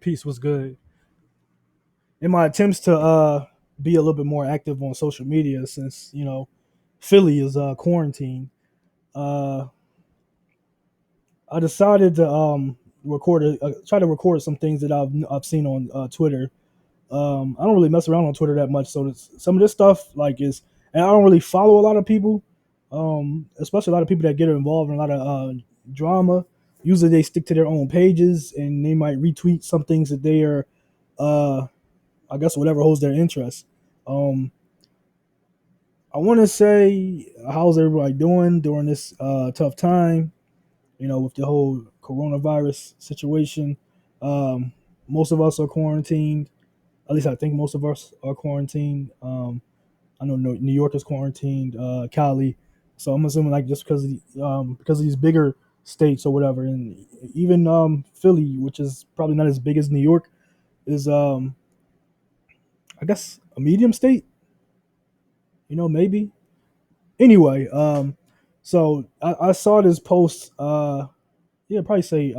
Peace was good. In my attempts to be a little bit more active on social media, since Philly is quarantined, uh, I decided to try to record some things that I've seen on Twitter. I don't really mess around on Twitter that much, so some of this stuff and I don't really follow a lot of people, especially a lot of people that get involved in a lot of drama. Usually, they stick to their own pages and they might retweet some things that they are, uh, I guess, whatever holds their interest. Um, I want to say, how's everybody doing during this tough time? With the whole coronavirus situation. Um, Most of us are quarantined. At least I think most of us are quarantined. I know New York is quarantined, Cali. So I'm assuming like just because of these bigger states or whatever, and even Philly, which is probably not as big as New York, is I guess a medium state. Maybe. Anyway, so I saw this post. Yeah, probably say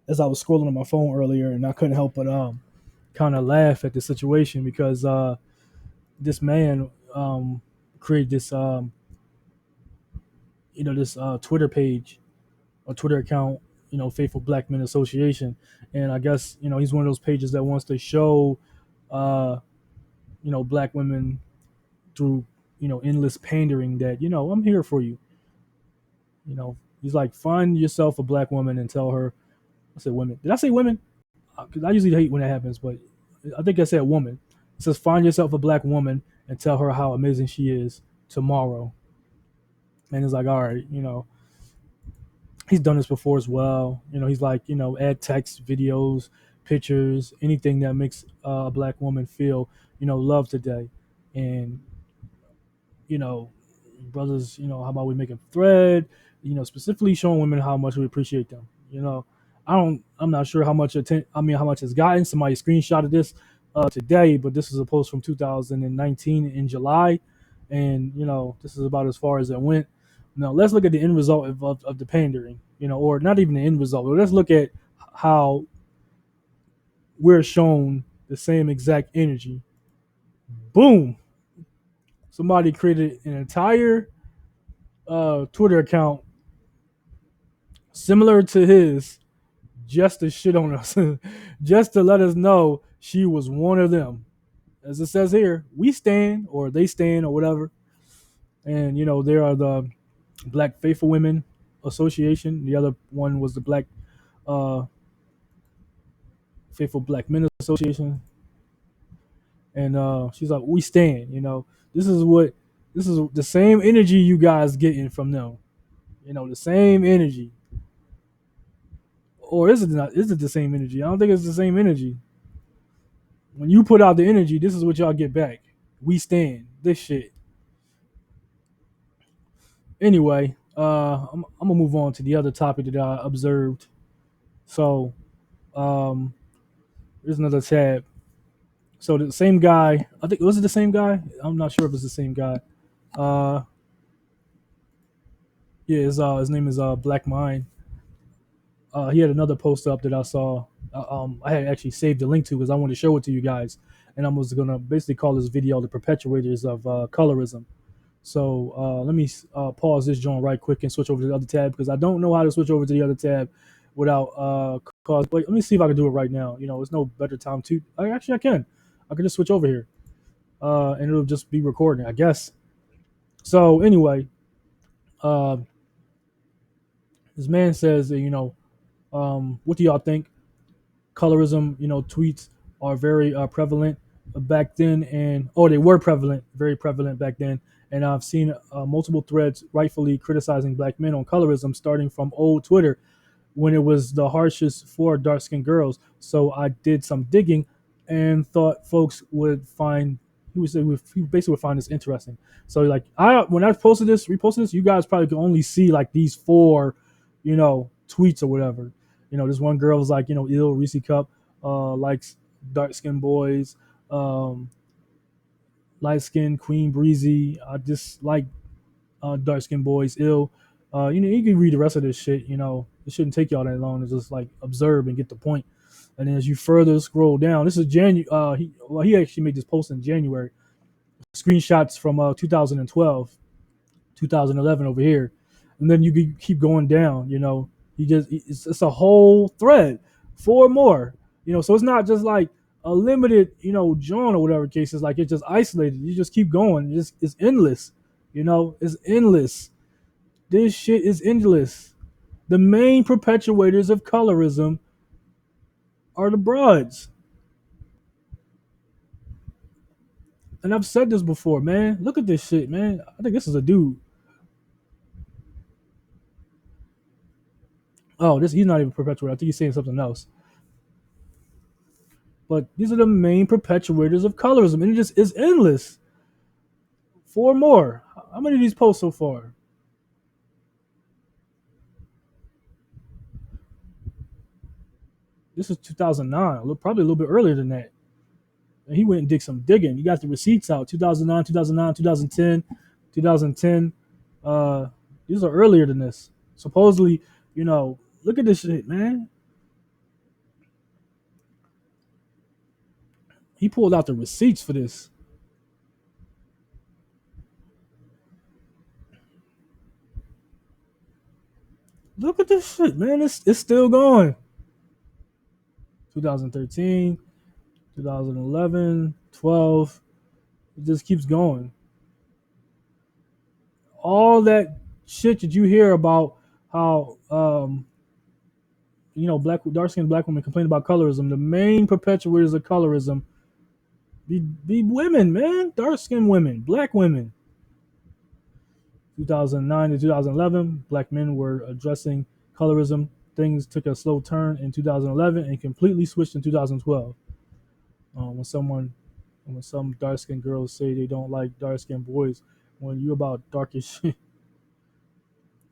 as I was scrolling on my phone earlier, and I couldn't help but kind of laugh at the situation because this man created this this Twitter page or Twitter account, Faithful Black Men Association, and I guess he's one of those pages that wants to show uh, black women through endless pandering that I'm here for you. He's like, find yourself a black woman and tell her. I said women. Did I say women? Because I usually hate when that happens, but I think I said woman. It says find yourself a black woman and tell her how amazing she is tomorrow. And it's like, all right, he's done this before as well. He's like, add text, videos, pictures, anything that makes a black woman feel, love today. And, you know, brothers, how about we make a thread, specifically showing women how much we appreciate them. I'm not sure how much how much it's gotten. Somebody screenshotted this today, but this is a post from 2019 in July, and this is about as far as it went. Now let's look at the end result of the pandering, or not even the end result. But let's look at how we're shown the same exact energy. Boom! Somebody created an entire Twitter account similar to his just to shit on us, just to let us know she was one of them. As it says here, we stand or they stand or whatever. And there are the Black Faithful Women Association. The other one was the Black uh, Faithful Black Men Association. And she's like, we stand. This is what this is the same energy you guys getting from them. The same energy. Or is it not? Is it the same energy? I don't think it's the same energy. When you put out the energy, this is what y'all get back. We stand. This shit. Anyway, I'm gonna move on to the other topic that I observed. So, um, there's another tab. So the same guy, I think was it the same guy? I'm not sure if it's the same guy. Uh, yeah, his name is Black Mind. He had another post up that I saw. I had actually saved the link to because I wanted to show it to you guys, and I was gonna basically call this video the perpetuators of colorism. So let me pause this joint right quick and switch over to the other tab because I don't know how to switch over to the other tab without cause. Wait, let me see if I can do it right now. It's no better time to. Actually, I can. I can just switch over here, and it'll just be recording, I guess. So anyway, uh, this man says, what do y'all think? Colorism, tweets are very prevalent back then, and they were prevalent, very prevalent back then. And I've seen multiple threads rightfully criticizing black men on colorism, starting from old Twitter when it was the harshest for dark skinned girls. So I did some digging and thought folks would find he basically would find this interesting. So like when I posted this, reposted this, you guys probably could only see like these four, tweets or whatever. This one girl was like, ill Reese Cup, likes dark skinned boys, um, light skinned Queen Breezy. I just like dark skinned boys, ill. You can read the rest of this shit, It shouldn't take y'all that long to just like observe and get the point. And then as you further scroll down, this is January. He actually made this post in January. Screenshots from 2012, 2011 over here, and then you keep going down. It's a whole thread, four more. So it's not just like a limited, John or whatever case is like it's just isolated. You just keep going. It's endless. It's endless. This shit is endless. The main perpetuators of colorism are the broads. And I've said this before, man. Look at this shit, man. I think this is a dude. Oh, he's not even perpetuator. I think he's saying something else. But these are the main perpetuators of colorism, and it just is endless. Four more. How many of these posts so far? This is 2009, probably a little bit earlier than that. And he went and did some digging. He got the receipts out. 2009, 2010, 2010. These are earlier than this. Supposedly, look at this shit, man. He pulled out the receipts for this. Look at this shit, man. It's still going. 2013, 2011, 12. It just keeps going. All that shit that you hear about how dark skinned black women complain about colorism. The main perpetuators of colorism be women, man, dark skinned women, black women. 2009 to 2011, black men were addressing colorism. Things took a slow turn in 2011 and completely switched in 2012. When some dark skinned girls say they don't like dark skinned boys, when you about darkish shit.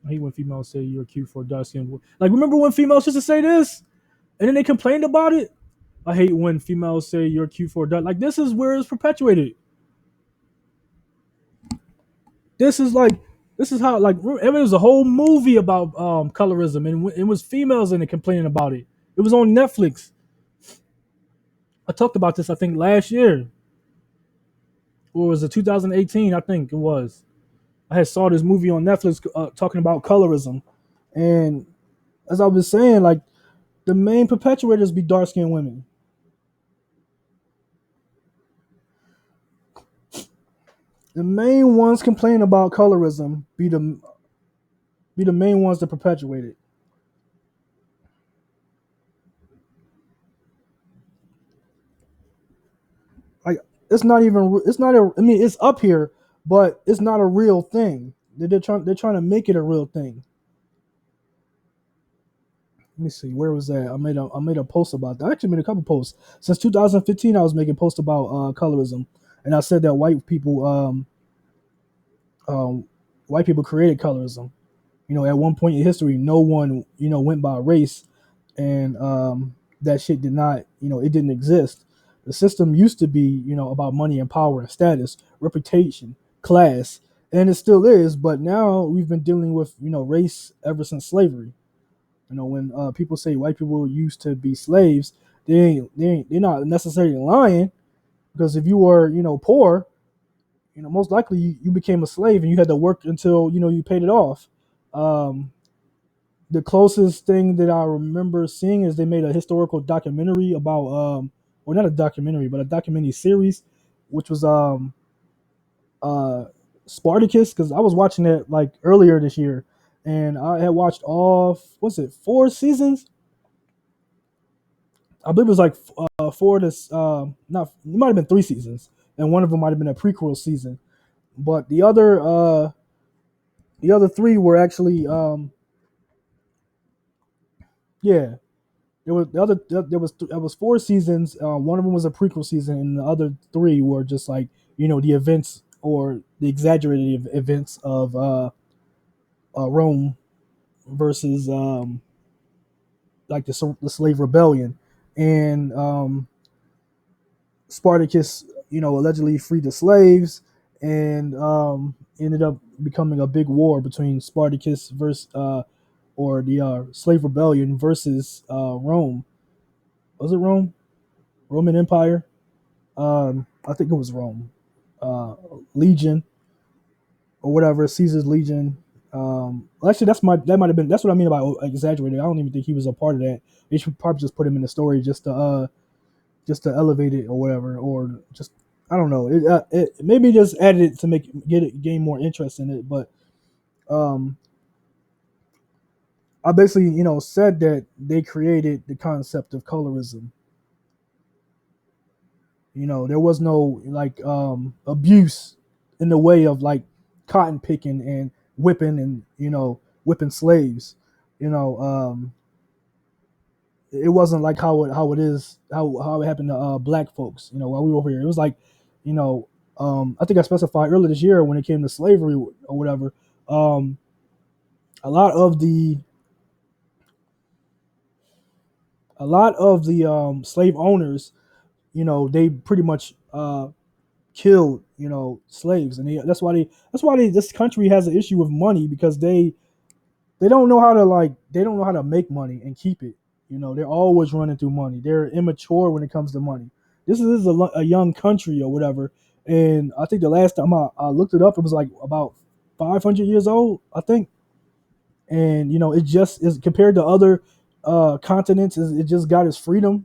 I hate when females say you're cute for a dark skinned boy. Like, remember when females used to say this and then they complained about it? I hate when females say you're cute for a dark. Like, this is where it's perpetuated. This is like, this is how, like, there was a whole movie about colorism, and it was females in it complaining about it. It was on Netflix. I talked about this, I think, last year. Or was it 2018? I think it was. I had saw this movie on Netflix talking about colorism. And as I was saying, like, the main perpetuators be dark skinned women. The main ones complaining about colorism be the main ones that perpetuate it. Like, it's not even, it's not a, I mean, it's up here, but it's not a real thing. They're trying to make it a real thing. Let me see, where was that? I made a post about that. I actually made a couple posts since 2015. I was making posts about colorism, and I said that um, white people created colorism. At one point in history, no one went by race, and that shit did not, it didn't exist. The system used to be, about money and power and status, reputation, class, and it still is. But now we've been dealing with, race ever since slavery. When people say white people used to be slaves, they're not necessarily lying, because if you were, poor, most likely you became a slave and you had to work until you paid it off. Um, the closest thing that I remember seeing is they made a historical documentary about, well, not a documentary, but a documentary series, which was uh, Spartacus, because I was watching it like earlier this year, and I had watched all, what's it, 4 seasons? I believe it was like four to not, it might have been 3 seasons, and one of them might have been a prequel season, but the other three were actually yeah. There was 4 seasons. One of them was a prequel season, and the other three were just like the events or the exaggerated events of Rome versus like the slave rebellion, and Spartacus allegedly freed the slaves, and ended up becoming a big war between Spartacus versus or the slave rebellion versus Rome. Was it Rome? Roman Empire? I think it was Rome. Uh, Legion or whatever, Caesar's Legion. Actually, that might have been that's what I mean by exaggerated. I don't even think he was a part of that. They should probably just put him in the story just to elevate it or whatever, or just I don't know. It maybe just added it to gain more interest in it. But um, I basically said that they created the concept of colorism. There was no like abuse in the way of like cotton picking and whipping and whipping slaves. You know, it wasn't like how it is how it happened to black folks. While we were over here, it was like, you know, I think I specified earlier this year when it came to slavery or whatever. Um, a lot of the slave owners, they pretty much killed slaves, and that's why this country has an issue with money because they don't know how to make money and keep it. They're always running through money. They're immature when it comes to money. This is a young country or whatever, and I think the last time I looked it up, it was like about 500 years old, I think. And it just is compared to other continents. It just got its freedom,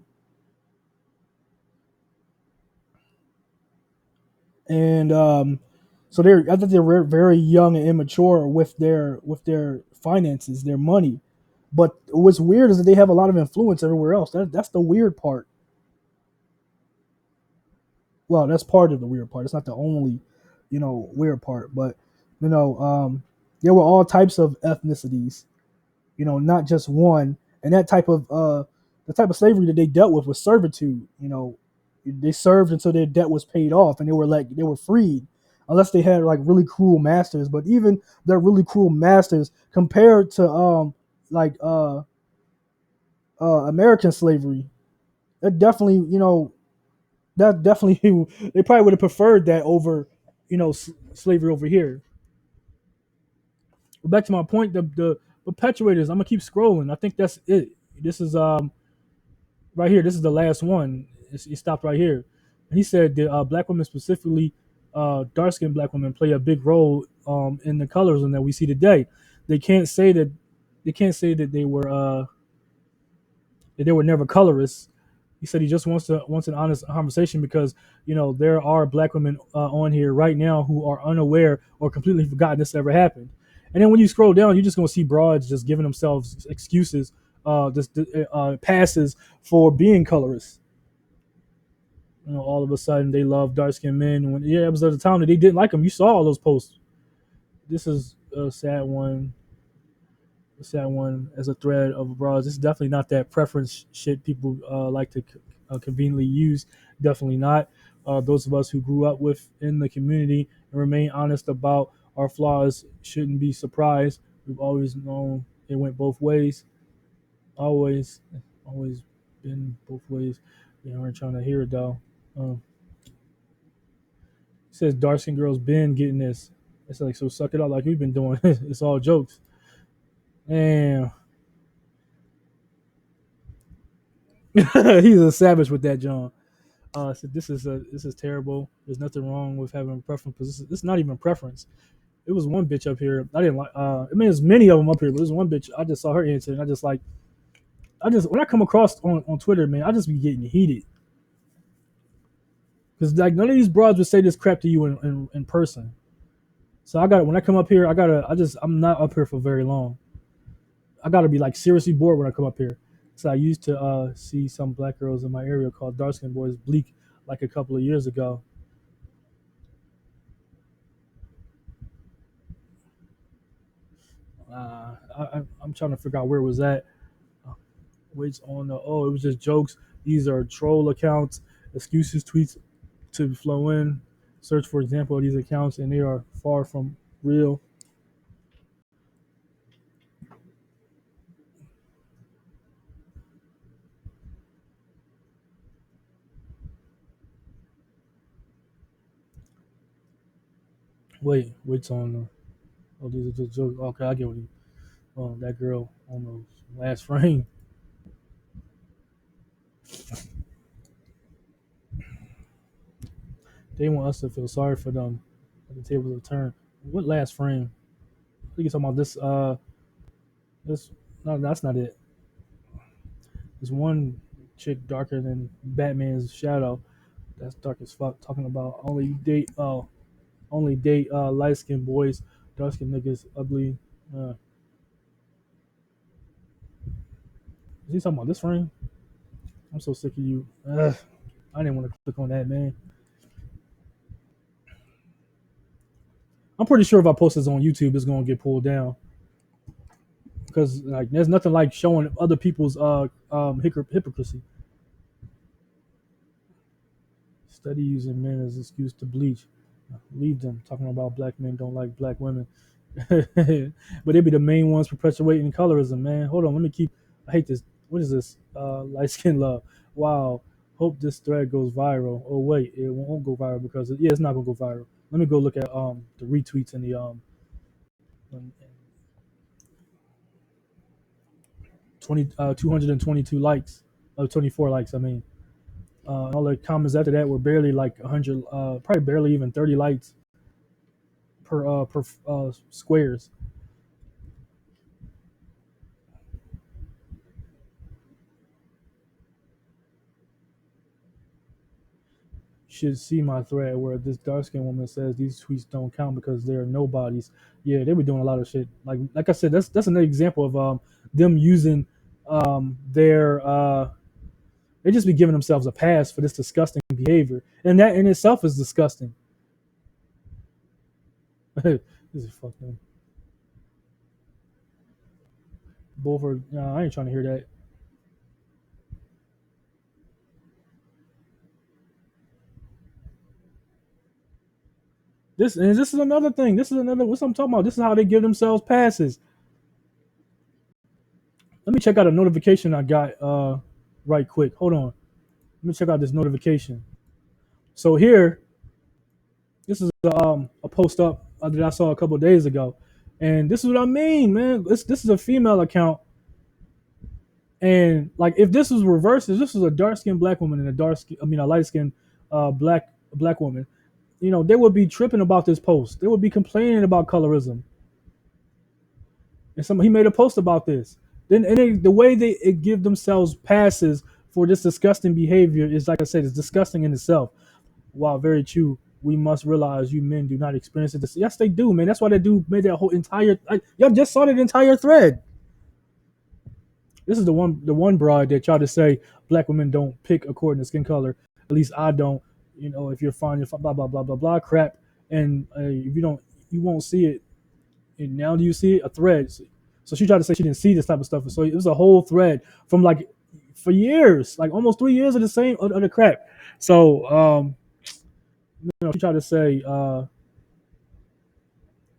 and so I think they're very young and immature with their finances, their money. But what's weird is that they have a lot of influence everywhere else. That's the weird part. Well, that's part of the weird part. It's not the only, weird part. But you know, there were all types of ethnicities. Not just one. And that type of the type of slavery that they dealt with was servitude. They served until their debt was paid off, and they were freed, unless they had like really cruel masters. But even their really cruel masters, compared to like American slavery, that definitely they probably would have preferred that over slavery over here. But back to my point, the perpetuators. I'm gonna keep scrolling. I think that's it. This is right here. This is the last one. It stopped right here. He said that black women, specifically dark skinned black women, play a big role in the colorism that we see today. They can't say that they were never colorists. He said he just wants an honest conversation because there are black women on here right now who are unaware or completely forgotten this ever happened. And then when you scroll down, you're just gonna see broads just giving themselves excuses, passes for being colorists. All of a sudden they love dark skinned men. When it was at the time that they didn't like them, you saw all those posts. This is a sad one. Sad one as a thread of abroad. This is definitely not that preference shit people like to conveniently use. Definitely not. Those of us who grew up within the community and remain honest about our flaws shouldn't be surprised. We've always known it went both ways. Always, always been both ways. We're trying to hear it though. Um, it says dark skinned girls been getting this. It's like, so suck it up like we've been doing. It's all jokes. And he's a savage with that, John. So this is terrible. There's nothing wrong with having a preference. This is not even preference. It was one bitch up here. I didn't like. I mean, there's many of them up here, but there's one bitch. I just saw her answer, and I just when I come across on Twitter, man, I just be getting heated because like none of these broads would say this crap to you in person. So I got when I come up here, I'm not up here for very long. I gotta be like seriously bored when I come up here. So I used to see some black girls in my area called dark skin boys bleak like a couple of years ago. I'm trying to figure out where it was at. Waits on the it was just jokes. These are troll accounts, excuses, tweets to flow in. Search for example of these accounts, and they are far from real. Waits on the. Oh, these are just jokes. Okay, I get what you. That girl on the last frame. They want us to feel sorry for them. At the tables have turned. What last frame? I think you're talking about this. This. No, that's not it. There's one chick darker than Batman's shadow. That's dark as fuck. Talking about only date light skinned boys, dark skinned niggas, ugly. Is he talking about this frame? I'm so sick of you. I didn't want to click on that, man. I'm pretty sure if I post this on YouTube, it's gonna get pulled down because like there's nothing like showing other people's hypocrisy. Study using men as excuse to bleach. Leave them talking about black men don't like black women, but they be the main ones perpetuating colorism. Man, hold on, let me keep. I hate this. What is this? Light skin love. Wow. Hope this thread goes viral. Oh wait, it won't go viral because yeah, it's not gonna go viral. Let me go look at the retweets and the 222 likes, 24 likes. I mean, all the comments after that were barely like 100, probably barely even 30 likes per squares. Should see my thread where this dark skinned woman says these tweets don't count because they're nobodies. Yeah, they were doing a lot of shit. Like I said, that's another example of them using their they just be giving themselves a pass for this disgusting behavior, and that in itself is disgusting. This is fucking Bulford. I ain't trying to hear that. This is another thing. This is another what I'm talking about. This is how they give themselves passes. Let me check out a notification I got right quick. Hold on. Let me check out this notification. So here, this is a post up that I saw a couple of days ago, and this is what I mean, man. This is a female account, and like if this was reversed, if this was a dark skinned black woman and a light skinned black woman, they would be tripping about this post. They would be complaining about colorism. And he made a post about this. The way they give themselves passes for this disgusting behavior is, like I said, it's disgusting in itself. While very true, we must realize you men do not experience it. Yes, they do, man. That's why they do made that whole entire. Y'all just saw that entire thread. This is the one broad that tried to say black women don't pick according to skin color. At least I don't. If you're fine, if blah blah blah blah blah crap, and if you don't, you won't see it. And now do you see it? A thread. So she tried to say she didn't see this type of stuff. So it was a whole thread from like for years, like almost 3 years of the same of the crap. So she tried to say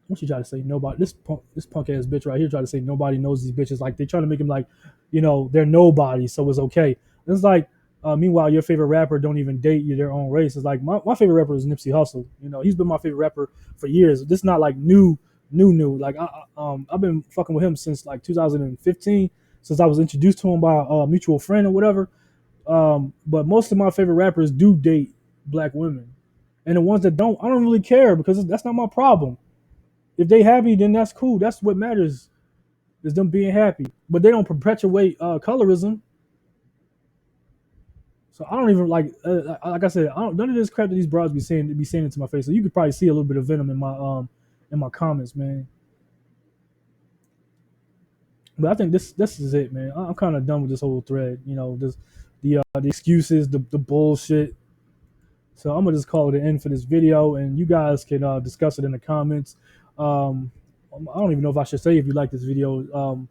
what she tried to say nobody this punk ass bitch right here tried to say nobody knows these bitches. Like they trying to make him like, they're nobody, so it's okay. And it's like meanwhile your favorite rapper don't even date you their own race. It's like my favorite rapper is Nipsey Hussle. He's been my favorite rapper for years. This is not like new. Like I've been fucking with him since like 2015, since I was introduced to him by a mutual friend or whatever. But most of my favorite rappers do date black women, and the ones that don't, I don't really care because that's not my problem. If they happy, then that's cool. That's what matters is them being happy. But they don't perpetuate colorism. So I don't even like I said, none of this crap that these broads be saying it to my face. So you could probably see a little bit of venom in my comments, man. But I think this is it, man. I'm kind of done with this whole thread. This the excuses, the bullshit. So I'm gonna just call it an end for this video, and you guys can discuss it in the comments. Um, I don't even know if I should say if you like this video,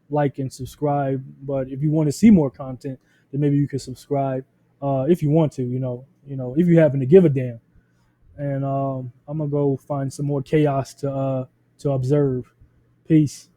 like and subscribe. But if you want to see more content, then maybe you can subscribe if you want to. If you happen to give a damn. And I'm gonna go find some more chaos to observe. Peace.